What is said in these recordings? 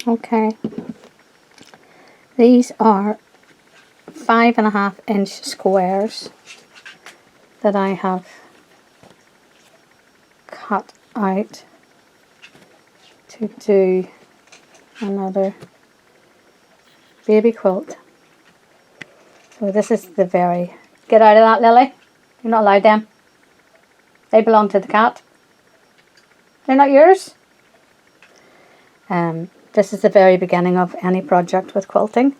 Okay, these are 5.5-inch squares that I have cut out to do another baby quilt. So this is the very... Get out of that, Lily. You're not allowed them. They belong to the cat. They're not yours. This is the very beginning of any project with quilting.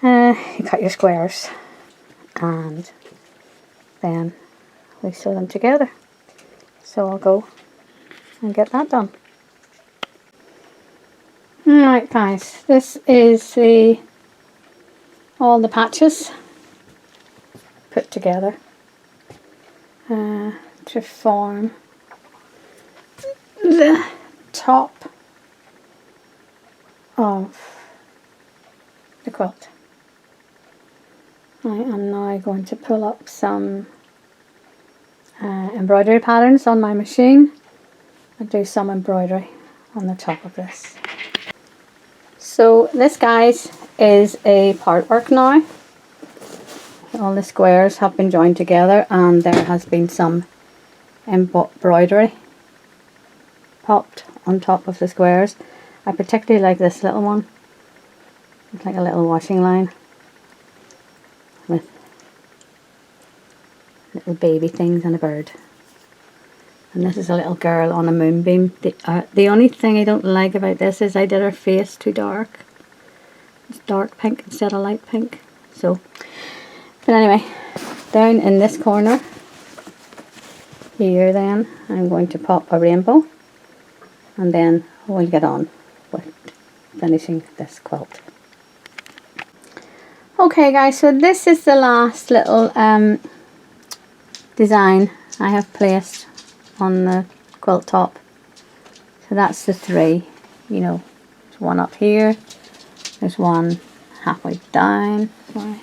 You cut your squares and then we sew them together. So I'll go and get that done. Alright guys, this is all the patches put together to form the top of the quilt. I am now going to pull up some embroidery patterns on my machine and do some embroidery on the top of this. So this, guys, is a part work now. All the squares have been joined together and there has been some embroidery popped on top of the squares. I particularly like this little one. It's like a little washing line with little baby things and a bird. And this is a little girl on a moonbeam. The only thing I don't like about this is I did her face too dark. It's dark pink instead of light pink. So, but anyway, down in this corner here then I'm going to pop a rainbow and then we'll get on with finishing this quilt. Okay guys, so this is the last little design I have placed on the quilt top. So that's the three, you know, there's one up here, there's one halfway down, sorry,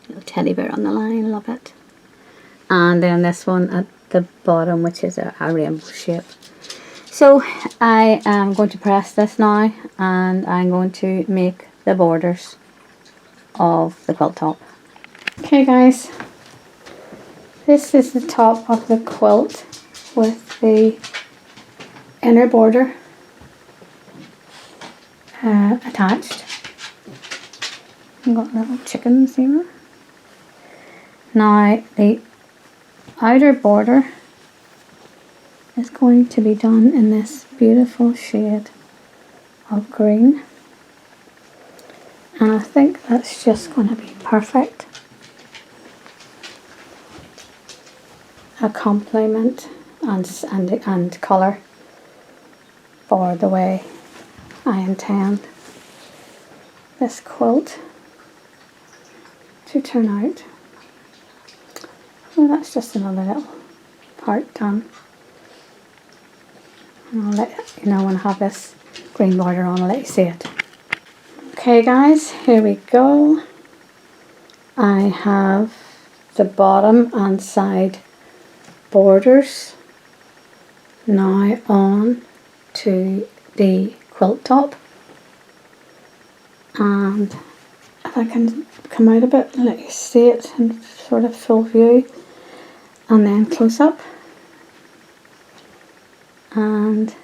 little teddy bear on the line, love it, and then this one at the bottom, which is a rainbow shape. So I am going to press this now and I'm going to make the borders of the quilt top. Okay guys, this is the top of the quilt with the inner border attached. I've got little chickens here. Now the outer border is going to be done in this beautiful shade of green, and I think that's just going to be perfect. A complement and colour for the way I intend this quilt to turn out. So that's just another little part done. And I'll let you know when I have this green border on, I'll let you see it. Okay guys, here we go. I have the bottom and side borders now on to the quilt top, and if I can come out a bit and let you see it in sort of full view and then close up, and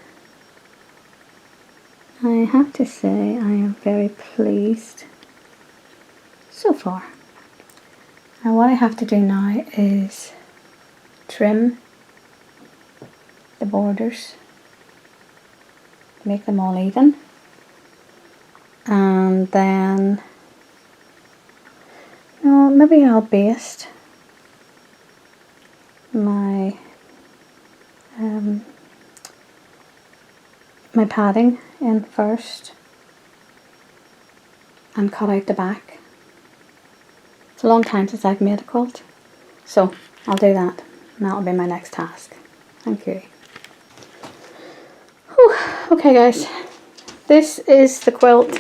I have to say I am very pleased so far. Now what I have to do now is trim the borders, make them all even, and then maybe I'll baste my my padding in first and cut out the back. It's a long time since I've made a quilt, so I'll do that. And that'll be my next task. Thank you. Whew. Okay guys, this is the quilt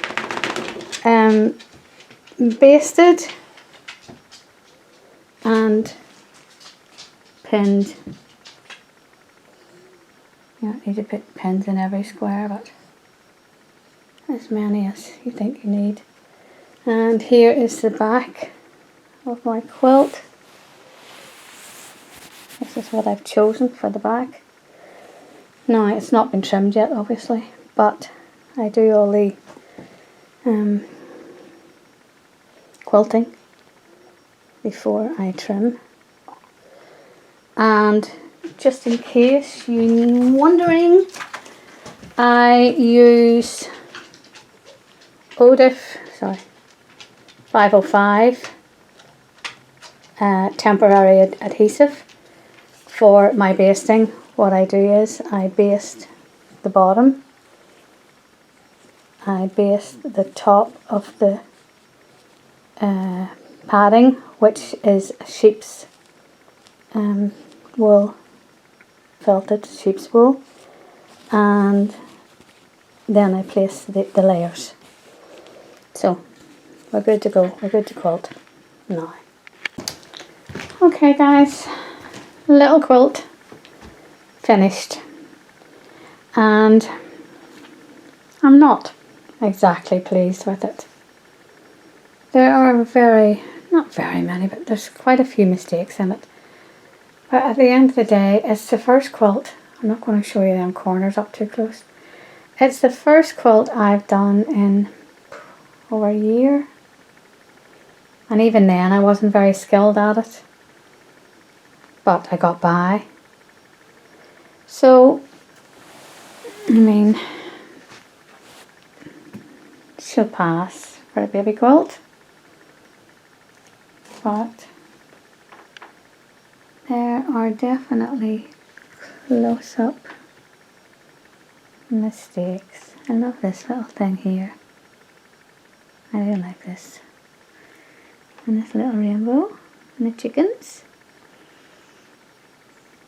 basted and pinned. Yeah, don't need to put pins in every square, but as many as you think you need. And here is the back of my quilt. This is what I've chosen for the back. Now, it's not been trimmed yet, obviously, but I do all the quilting before I trim. And just in case you're wondering, I use Odif, 505 temporary adhesive for my basting. What I do is I baste the bottom, I baste the top of the padding, which is sheep's wool, felted sheep's wool, and then I place the layers. So we're good to go, we're good to quilt now. Okay guys, little quilt finished, and I'm not exactly pleased with it. There are not very many, but there's quite a few mistakes in it. But at the end of the day, it's the first quilt. I'm not going to show you them corners up too close. It's the first quilt I've done in over a year. And even then I wasn't very skilled at it. But I got by. So, I mean, she'll pass for a baby quilt. But there are definitely close-up mistakes. I love this little thing here. I really like this. And this little rainbow. And the chickens.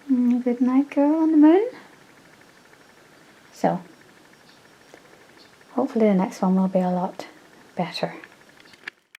And a good night girl on the moon. So, hopefully the next one will be a lot better.